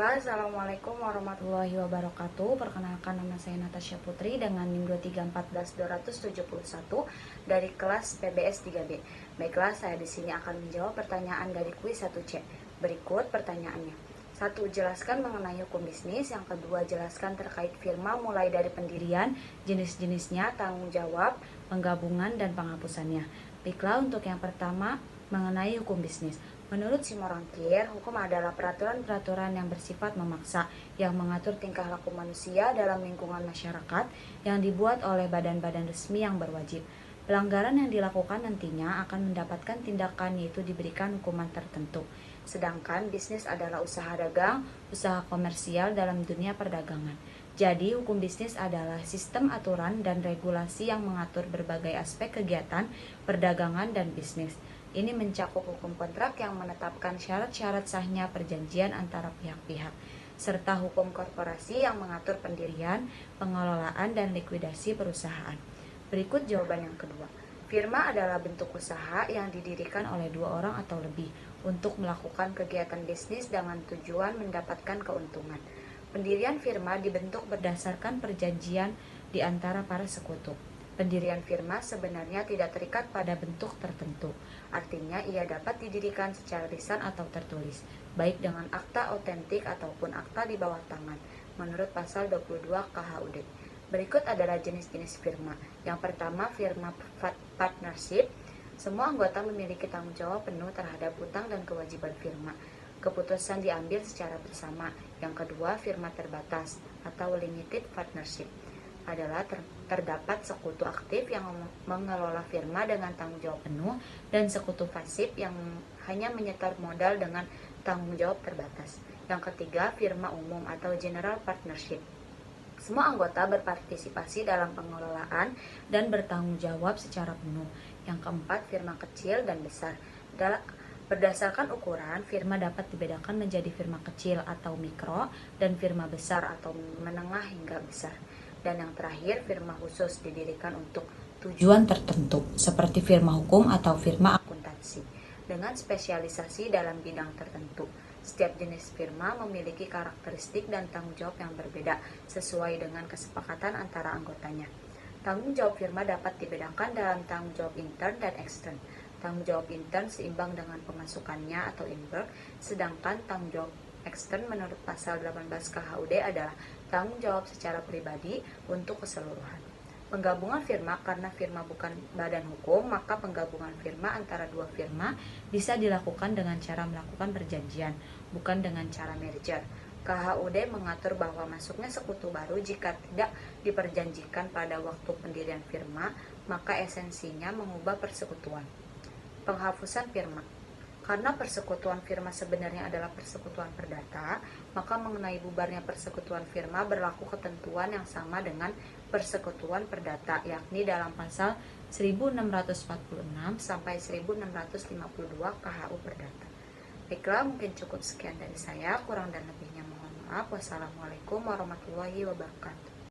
Baiklah, Assalamualaikum warahmatullahi wabarakatuh. Perkenalkan, nama saya Natasha Putri dengan NIM 2314271 dari kelas PBS 3B. Baiklah, saya di sini akan menjawab pertanyaan dari kuis 1C. Berikut pertanyaannya. 1. Jelaskan mengenai hukum bisnis. Yang kedua, jelaskan terkait firma mulai dari pendirian, jenis-jenisnya, tanggung jawab, penggabungan, dan penghapusannya. Baiklah, untuk yang pertama, mengenai hukum bisnis. Menurut Simorangkir, hukum adalah peraturan-peraturan yang bersifat memaksa, yang mengatur tingkah laku manusia dalam lingkungan masyarakat, yang dibuat oleh badan-badan resmi yang berwajib. Pelanggaran yang dilakukan nantinya akan mendapatkan tindakan, yaitu diberikan hukuman tertentu. Sedangkan bisnis adalah usaha dagang, usaha komersial dalam dunia perdagangan. Jadi, hukum bisnis adalah sistem aturan dan regulasi yang mengatur berbagai aspek kegiatan, perdagangan, dan bisnis. Ini mencakup hukum kontrak yang menetapkan syarat-syarat sahnya perjanjian antara pihak-pihak, serta hukum korporasi yang mengatur pendirian, pengelolaan, dan likuidasi perusahaan. Berikut jawaban yang kedua. Firma adalah bentuk usaha yang didirikan oleh dua orang atau lebih untuk melakukan kegiatan bisnis dengan tujuan mendapatkan keuntungan. Pendirian firma dibentuk berdasarkan perjanjian di antara para sekutu. Pendirian firma sebenarnya tidak terikat pada bentuk tertentu. Artinya ia dapat didirikan secara lisan atau tertulis, baik dengan akta otentik ataupun akta di bawah tangan, menurut pasal 22 KHUD. Berikut adalah jenis-jenis firma. Yang pertama, firma partnership. Semua anggota memiliki tanggung jawab penuh terhadap hutang dan kewajiban firma. Keputusan diambil secara bersama. Yang kedua, firma terbatas atau limited partnership adalah terdapat sekutu aktif yang mengelola firma dengan tanggung jawab penuh dan sekutu pasif yang hanya menyetor modal dengan tanggung jawab terbatas. Yang ketiga, firma umum atau general partnership. Semua anggota berpartisipasi dalam pengelolaan dan bertanggung jawab secara penuh. Yang keempat, firma kecil dan besar. Berdasarkan ukuran, firma dapat dibedakan menjadi firma kecil atau mikro dan firma besar atau menengah hingga besar. Dan yang terakhir, firma khusus didirikan untuk tujuan tertentu, seperti firma hukum atau firma akuntansi, dengan spesialisasi dalam bidang tertentu. Setiap jenis firma memiliki karakteristik dan tanggung jawab yang berbeda, sesuai dengan kesepakatan antara anggotanya. Tanggung jawab firma dapat dibedakan dalam tanggung jawab intern dan ekstern. Tanggung jawab intern seimbang dengan pemasukannya atau inwork, sedangkan tanggung jawab ekstern menurut pasal 18 KHUD adalah tanggung jawab secara pribadi untuk keseluruhan. Penggabungan firma. Karena firma bukan badan hukum, maka penggabungan firma antara dua firma bisa dilakukan dengan cara melakukan perjanjian, bukan dengan cara merger. KHUD mengatur bahwa masuknya sekutu baru jika tidak diperjanjikan pada waktu pendirian firma, maka esensinya mengubah persekutuan. Penghapusan firma. Karena persekutuan firma sebenarnya adalah persekutuan perdata, maka mengenai bubarnya persekutuan firma berlaku ketentuan yang sama dengan persekutuan perdata, yakni dalam pasal 1646 sampai 1652 KHU Perdata. Baiklah, mungkin cukup sekian dari saya, kurang dan lebihnya mohon maaf. Wassalamualaikum warahmatullahi wabarakatuh.